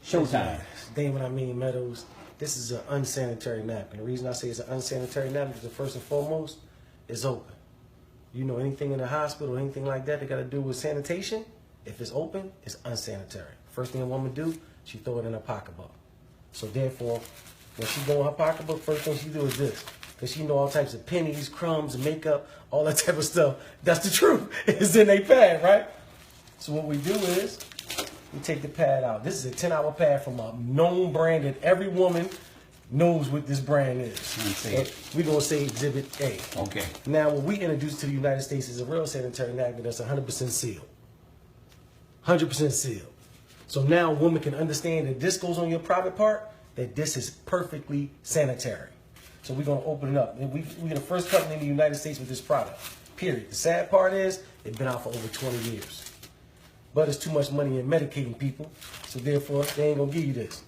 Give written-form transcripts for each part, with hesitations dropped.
Showtime. Damon, I mean Meadows. This is an unsanitary napkin. The reason I say it's an unsanitary napkin is first and foremost, it's open. You know, anything in the hospital, anything like that got to do with sanitation, if it's open, it's unsanitary. First thing a woman do, she throw it in her pocketbook. So therefore, when she go in her pocketbook, first thing she do is this. Because she know all types of pennies, crumbs, makeup, all that type of stuff. That's the truth. It's in a pad, right? So what we do is, we take the pad out. This is a 10-hour pad from a known brand that every woman knows what this brand is. We're going to say Exhibit A. Okay. Now, what we introduced to the United States is a real sanitary napkin that's 100% sealed. 100% sealed. So now a woman can understand that this goes on your private part, that this is perfectly sanitary. So we're going to open it up. We're the first company in the United States with this product, period. The sad part is, it's been out for over 20 years. But it's too much money in medicating people, so therefore, they ain't going to give you this.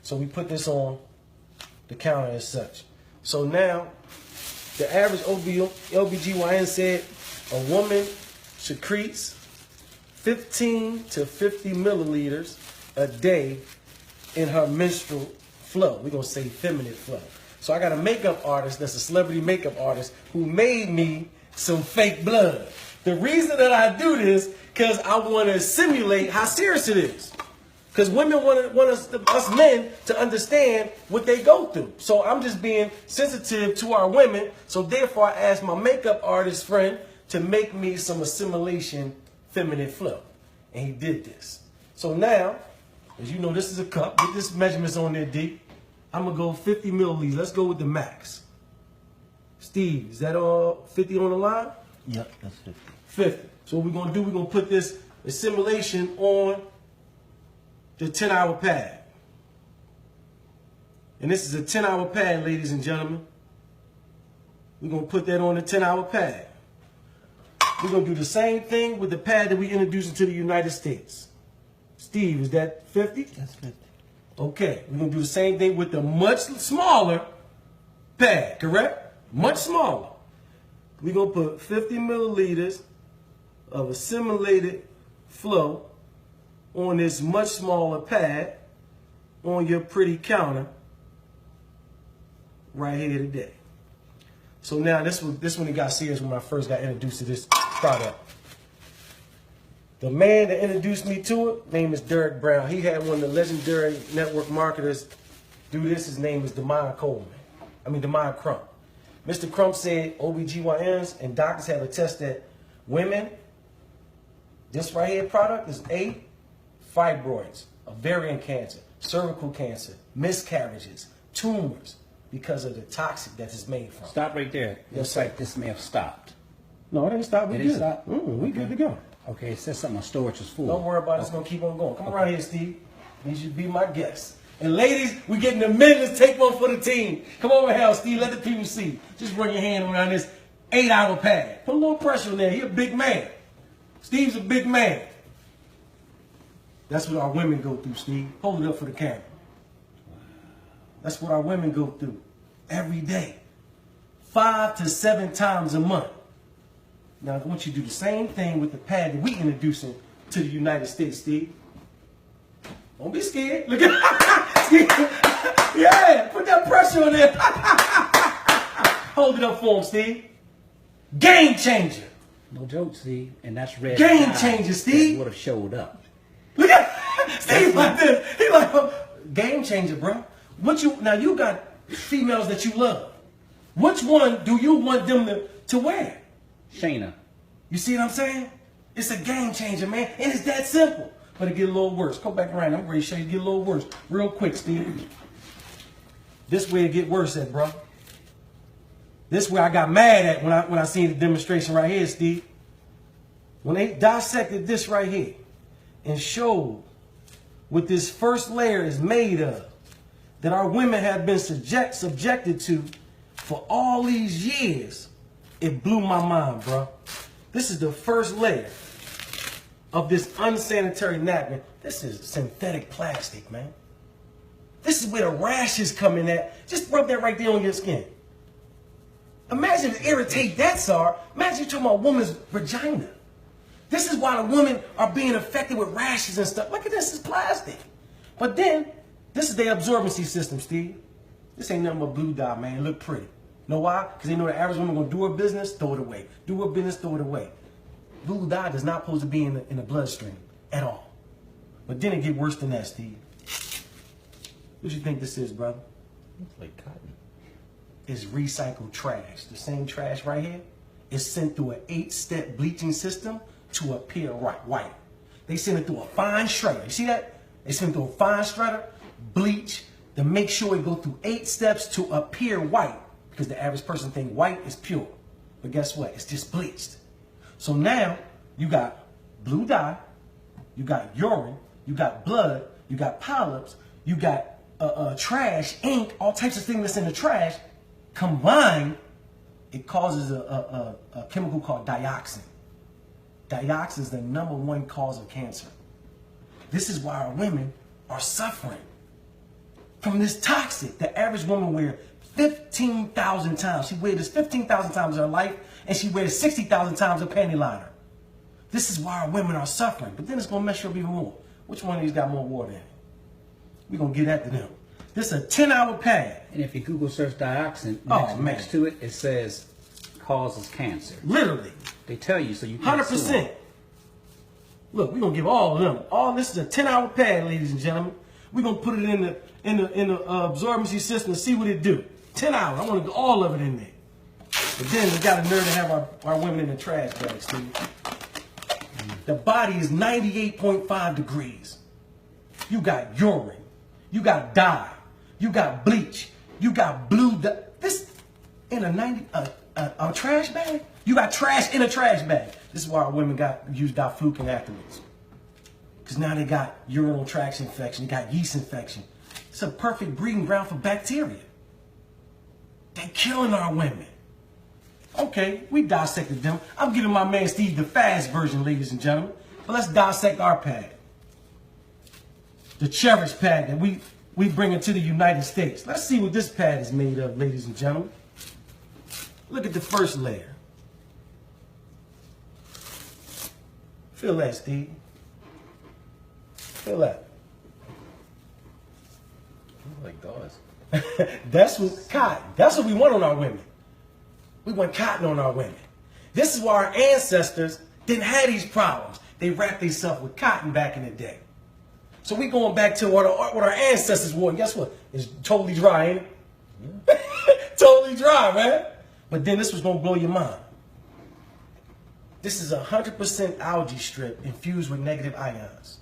So we put this on the counter as such. So now, the average OBGYN said a woman secretes 15 to 50 milliliters a day in her menstrual flow. We're going to say feminine flow. So I got a makeup artist that's a celebrity makeup artist who made me some fake blood. The reason that I do this, because I want to simulate how serious it is. Because women want us men to understand what they go through. So I'm just being sensitive to our women. So therefore, I asked my makeup artist friend to make me some assimilation feminine flow. And he did this. So now, as you know, this is a cup. Get this measurements on there, D. I'm going to go 50 milliliters. Let's go with the max. Steve, is that all 50 on the line? Yep, that's 50. 50. So what we're going to do, we're going to put this assimilation on the 10-hour pad. And this is a 10-hour pad, ladies and gentlemen. We're going to put that on the 10-hour pad. We're going to do the same thing with the pad that we introduced into the United States. Steve, is that 50? That's 50. Okay, we're going to do the same thing with the much smaller pad, correct? Much smaller. We're going to put 50 milliliters of assimilated flow on this much smaller pad on your pretty counter right here today. So now this one it got serious when I first got introduced to this product. The man that introduced me to it, name is Derek Brown. He had one of the legendary network marketers do this. His name is Demond Crump. Mr. Crump said OBGYNs and doctors have attested that women, this right here product is fibroids, ovarian cancer, cervical cancer, miscarriages, tumors, because of the toxic that it's made from. Stop right there. Yes, Looks sir. like this may have stopped. No, it ain't stopped. We It good. ain't stopped? We good to go. Okay, it says something on storage is full. Don't worry about it. It's going to keep on going. Come around here, Steve. You should be my guest. And ladies, we getting the men to take one for the team. Come over here, Steve. Let the people see. Just run your hand around this 8-hour pad. Put a little pressure on there. He's a big man. Steve's a big man. That's what our women go through, Steve. Hold it up for the camera. That's what our women go through every day. 5 to 7 times a month. Now, I want you to do the same thing with the pad that we introducing to the United States, Steve. Don't be scared. Look at yeah, put that pressure on there. Hold it up for him, Steve. Game changer. No joke, Steve. And that's red. Game changer, Steve. Would have showed up. Look at Steve like this. He like, game changer, bro. Now you got females that you love. Which one do you want them to wear? Shayna. You see what I'm saying? It's a game changer, man. And it's that simple. But it get a little worse. Come back around. I'm ready to show you it get a little worse. Real quick, Steve. This way it get worse at, bro. This way I got mad at when I seen the demonstration right here, Steve. When they dissected this right here and showed what this first layer is made of, that our women have been subjected to for all these years, it blew my mind, bro. This is the first layer of this unsanitary napkin. This is synthetic plastic, man. This is where the rashes come in at. Just rub that right there on your skin. Imagine to irritate that, sir. Imagine you're talking about a woman's vagina. This is why the women are being affected with rashes and stuff. Look at this, it's plastic. But then, this is their absorbency system, Steve. This ain't nothing but blue dye, man. It look pretty. Know why? Because they know the average woman gonna do her business, throw it away. Do her business, throw it away. Blue dye does not supposed to be in the bloodstream at all. But then it get worse than that, Steve. What you think this is, brother? It's like cotton. It's recycled trash. The same trash right here is sent through an 8-step bleaching system to appear white. They send it through a fine shredder. You see that? They send it through a fine shredder, bleach, to make sure it go through 8 steps to appear white. Because the average person think white is pure. But guess what? It's just bleached. So now you got blue dye, you got urine, you got blood, you got polyps, you got trash, ink, all types of things that's in the trash. Combined, it causes a chemical called dioxin. Dioxin is the #1 cause of cancer. This is why our women are suffering from this toxic. The average woman wears 15,000 times. She wears this 15,000 times in her life, and she wears 60,000 times a panty liner. This is why our women are suffering. But then it's going to mess you up even more. Which one of these got more water in it? We're going to get after them. This is a 10-hour pad. And if you Google search dioxin, next to it, it says causes cancer. Literally. They tell you so you can 100%. Look, we're going to give all of them. All this is a 10-hour pad, ladies and gentlemen. We're going to put it in the absorbency system and see what it do. 10 hours. I want to do all of it in there. But then we got a nerve to have our women in the trash bag, Steve. The body is 98.5 degrees. You got urine. You got dye. You got bleach. You got blue dye. This in a trash bag? You got trash in a trash bag. This is why our women use diflucan afterwards. Because now they got urinary tract infection. They got yeast infection. It's a perfect breeding ground for bacteria. They're killing our women. Okay, we dissected them. I'm giving my man Steve the fast version, ladies and gentlemen. But let's dissect our pad. The Cherish pad that we bring into the United States. Let's see what this pad is made of, ladies and gentlemen. Look at the first layer. Feel that, Steve. Feel that. Like gauze. That's what cotton. That's what we want on our women. We want cotton on our women. This is why our ancestors didn't have these problems. They wrapped themselves with cotton back in the day. So we going back to what our ancestors wore. And guess what? It's totally dry, ain't it? Yeah. Totally dry, man. But then this was going to blow your mind. This is 100% algae strip infused with negative ions.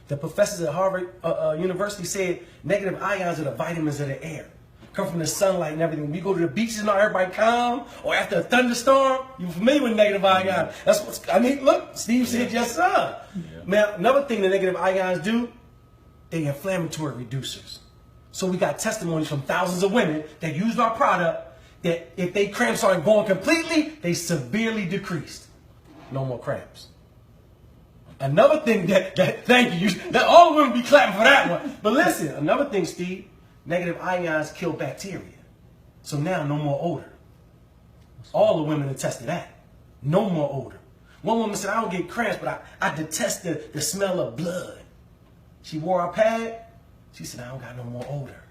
The professors at Harvard University said negative ions are the vitamins of the air. Come from the sunlight and everything. When we go to the beaches and all, everybody calm. Or after a thunderstorm, you're familiar with negative ions. That's what I mean. Look, Steve said yes, sir. Yeah. Now, another thing the negative ions do, they're inflammatory reducers. So we got testimonies from thousands of women that used our product that if they cramps aren't going completely, they severely decreased. No more cramps. Another thing that thank you, that all women be clapping for that one. But listen, another thing, Steve, negative ions kill bacteria. So now no more odor. All the women attest to that. No more odor. One woman said, I don't get cramps, but I detest the smell of blood. She wore our pad. She said, I don't got no more odor.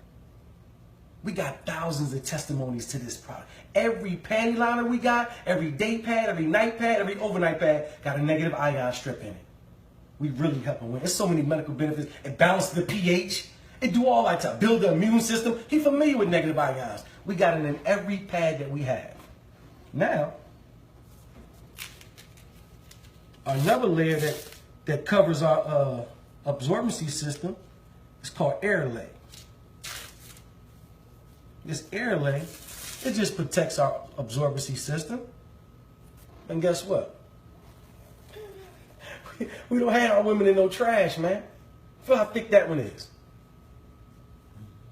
We got thousands of testimonies to this product. Every panty liner we got, every day pad, every night pad, every overnight pad got a negative ion strip in it. We really help them win. There's so many medical benefits. It balances the pH. It do all that to build the immune system. He's familiar with negative ions. We got it in every pad that we have. Now, another layer that covers our absorbency system is called air lay. This air lay, it just protects our absorbency system. And guess what? We don't have our women in no trash, man. Feel how thick that one is.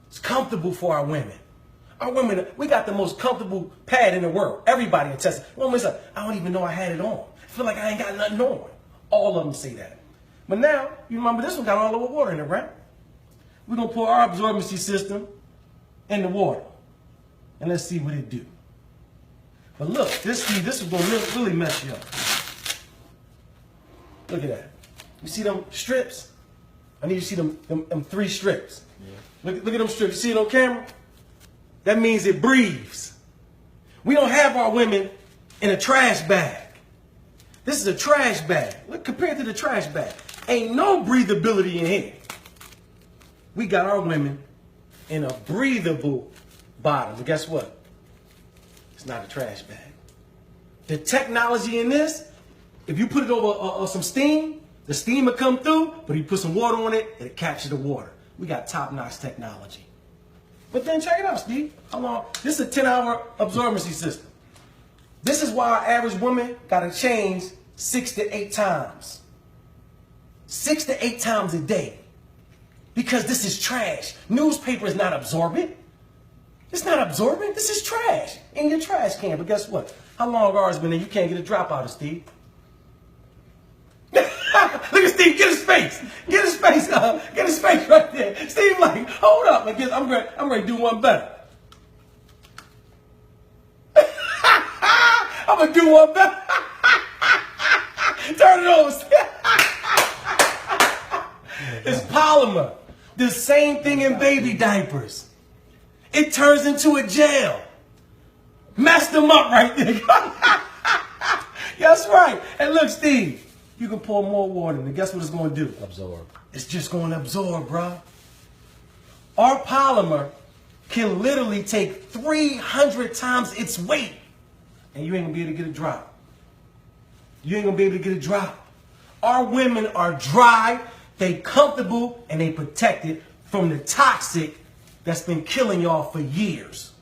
It's comfortable for our women. Our women, we got the most comfortable pad in the world. Everybody attests. Women say, I don't even know I had it on. I feel like I ain't got nothing on. All of them say that. But now, you remember this one got all over water in it, right? We're going to pour our absorbency system in the water. And let's see what it do. But look, this is going to really mess you up. Look at that. You see them strips? I need you to see them 3 strips. Yeah. Look at them strips. You see it on camera? That means it breathes. We don't have our women in a trash bag. This is a trash bag. Look, compared to the trash bag, ain't no breathability in here. We got our women in a breathable bottom. And guess what? It's not a trash bag. The technology in this, if you put it over some steam, the steam will come through, but you put some water on it, and it captures the water. We got top-notch technology. But then check it out, Steve. How long? This is a 10-hour absorbency system. This is why our average woman got to change 6 to 8 times. 6 to 8 times a day. Because this is trash. Newspaper is not absorbent. It's not absorbent. This is trash in your trash can. But guess what? How long ours been there? You can't get a drop out of Steve. Look at Steve. Get his face. Get his face. Get his face right there. Steve, like, hold up. I'm ready to do one better. I'm gonna do one better. Turn it over. It's polymer. The same thing in baby diapers. It turns into a gel. Messed them up right there. That's right. And look, Steve, you can pour more water in, and guess what it's going to do? Absorb. It's just going to absorb, bro. Our polymer can literally take 300 times its weight, and you ain't going to be able to get a drop. You ain't going to be able to get a drop. Our women are dry, they comfortable, and they protected from the toxic that's been killing y'all for years.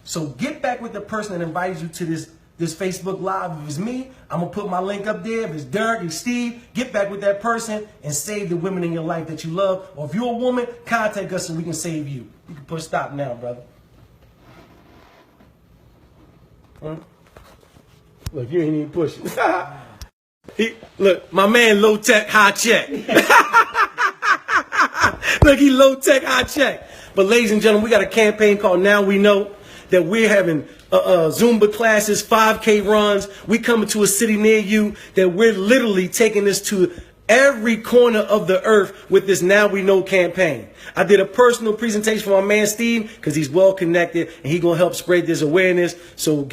So get back with the person that invited you to this Facebook Live. If it's me, I'm going to put my link up there. If it's Derek and Steve, get back with that person and save the women in your life that you love. Or if you're a woman, contact us so we can save you. You can push stop now, brother. Look, you ain't even pushing. Look, my man low tech, high check. Look, he low tech, high check. But ladies and gentlemen, we got a campaign called Now We Know, that we're having Zumba classes, 5K runs. We coming to a city near you, that we're literally taking this to every corner of the earth with this Now We Know campaign. I did a personal presentation for my man Steve because he's well connected and he's going to help spread this awareness. So